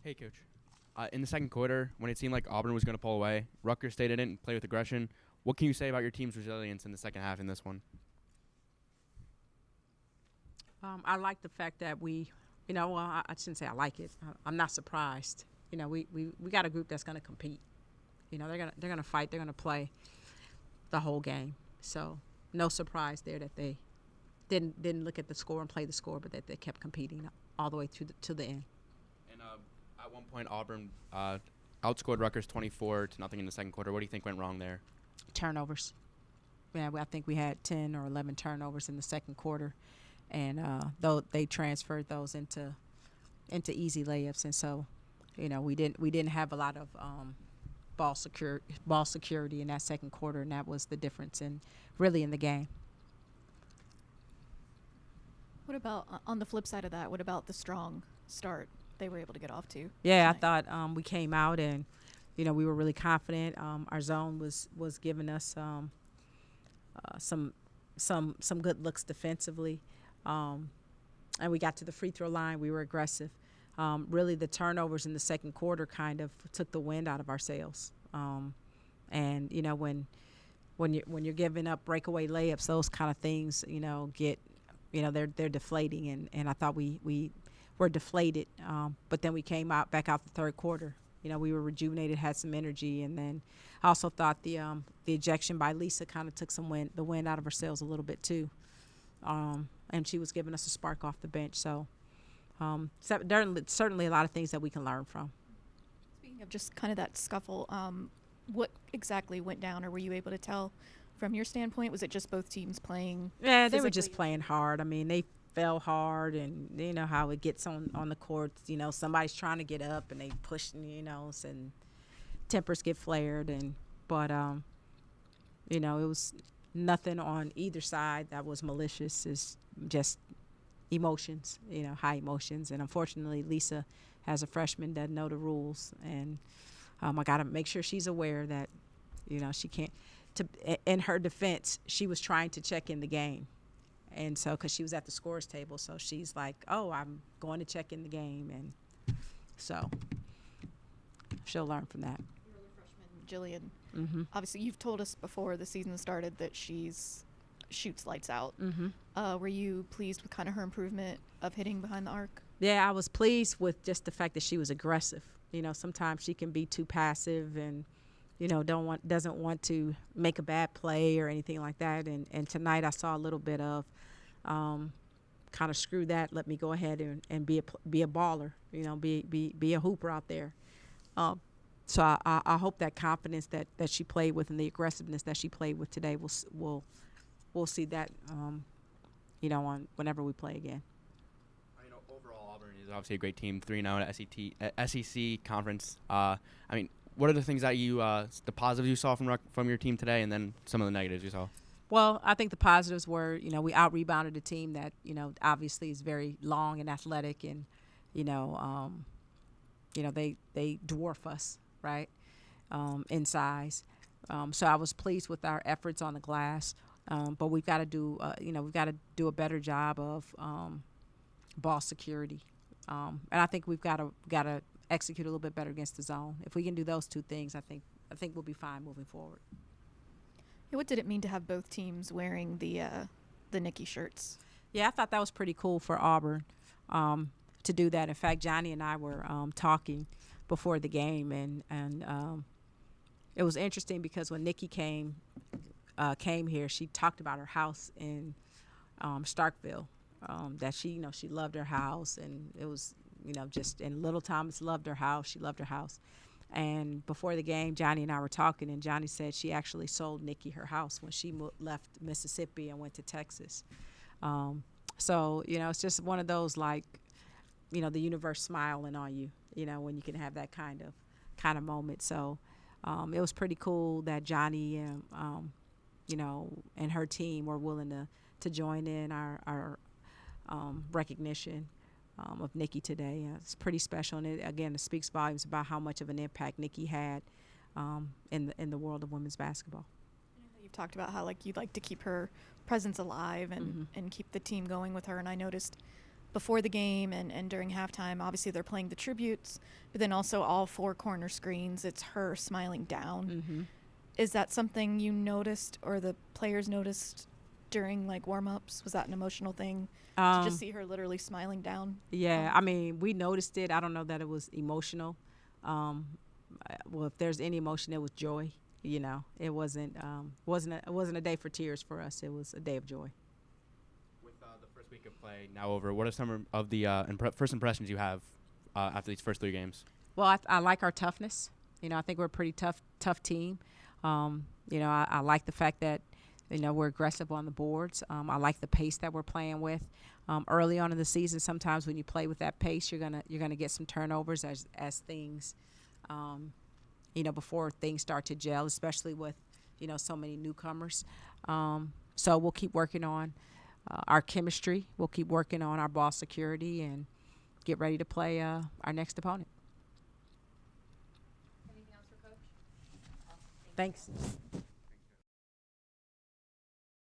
Hey, Coach. In the second quarter, when it seemed like Auburn was going to pull away, Rutgers stayed in it and played with aggression. What can you say about your team's resilience in the second half in this one? I like the fact that I shouldn't say I like it. I'm not surprised. We got a group that's going to compete. They're gonna fight. They're gonna play the whole game. So no surprise there that they didn't look at the score and play the score, but that they kept competing all the way to the end. And at one point, Auburn outscored Rutgers 24 to nothing in the second quarter. What do you think went wrong there? Turnovers. Yeah, I think we had 10 or 11 turnovers in the second quarter, and though they transferred those into easy layups, and so we didn't have a lot of ball security in that second quarter, and that was the difference in the game. What about on the flip side of that? What about the strong start they were able to get off to? Yeah, tonight? I thought we came out and we were really confident. Our zone was giving us some good looks defensively, and we got to the free throw line. We were aggressive. Really, the turnovers in the second quarter kind of took the wind out of our sails. And when you're giving up breakaway layups, those kind of things get they're deflating, and I thought we were deflated. But then we came back out the third quarter. We were rejuvenated, had some energy, and then I also thought the ejection by Lisa kind of took the wind out of her sails a little bit too. And she was giving us a spark off the bench. So certainly a lot of things that we can learn from. Speaking of just kind of that scuffle, what exactly went down, or were you able to tell from your standpoint? Was it just both teams playing? Yeah, they were just playing hard. I mean, they fell hard, and you know how it gets on the court. Somebody's trying to get up, and they push, and tempers get flared, but it was nothing on either side that was malicious. It's just emotions, high emotions. And unfortunately, Lisa, as a freshman, doesn't know the rules. And I got to make sure she's aware that, she can't. In her defense, she was trying to check in the game. And so, because she was at the scorer's table, so she's like, oh, I'm going to check in the game. And so she'll learn from that. Your other freshman, Jillian, Mm-hmm. obviously you've told us before the season started that she's shoots lights out. Mm-hmm. Were you pleased with kind of her improvement of hitting behind the arc? Yeah, I was pleased with just the fact that she was aggressive. Sometimes she can be too passive and, doesn't want to make a bad play or anything like that. And tonight I saw a little bit of kind of screw that. Let me go ahead and be a baller, be a hooper out there. So I hope that confidence that she played with and the aggressiveness that she played with today we'll see that, on whenever we play again. Overall, Auburn is obviously a great team, 3-0 at SEC conference. What are the things that the positives you saw from your team today, and then some of the negatives you saw? Well, I think the positives were, we out-rebounded a team that, obviously is very long and athletic, and, they dwarf us, right, in size. So I was pleased with our efforts on the glass, but we've got to do a better job of ball security, and I think we've got to execute a little bit better against the zone. If we can do those two things, I think we'll be fine moving forward. What did it mean to have both teams wearing the Nikki shirts? Yeah, I thought that was pretty cool for Auburn to do that. In fact, Johnny and I were talking before the game, and it was interesting because when Nikki came here, she talked about her house in Starkville, that she loved her house, and it was just in Little Thomas loved her house. She loved her house. And before the game, Johnny and I were talking, and Johnny said she actually sold Nikki her house when she left Mississippi and went to Texas. So, it's just one of those, like, the universe smiling on you, when you can have that kind of moment. So it was pretty cool that Johnny, and her team were willing to join in our recognition of Nikki today. It's pretty special, and it speaks volumes about how much of an impact Nikki had in the world of women's basketball. You've talked about how you'd like to keep her presence alive and keep the team going with her, and I noticed before the game and during halftime, obviously they're playing the tributes, but then also all 4 corner screens, it's her smiling down. Mm-hmm. Is that something you noticed or the players noticed during like warm-ups? Was that an emotional thing to just see her literally smiling down? Yeah, I mean, we noticed it. I don't know that it was emotional. Well, if there's any emotion, it was joy. You know, it wasn't a day for tears for us. It was a day of joy. With the first week of play now over, what are some of the first impressions you have after these first 3 games? Well, I like our toughness. You know, I think we're a pretty tough team. You know, I like the fact that, you know, we're aggressive on the boards. I like the pace that we're playing with. Early on in the season, sometimes when you play with that pace, you're gonna get some turnovers as things, you know, before things start to gel, especially with, you know, so many newcomers. So we'll keep working on our chemistry. We'll keep working on our ball security and get ready to play our next opponent. Anything else for Coach? Thanks.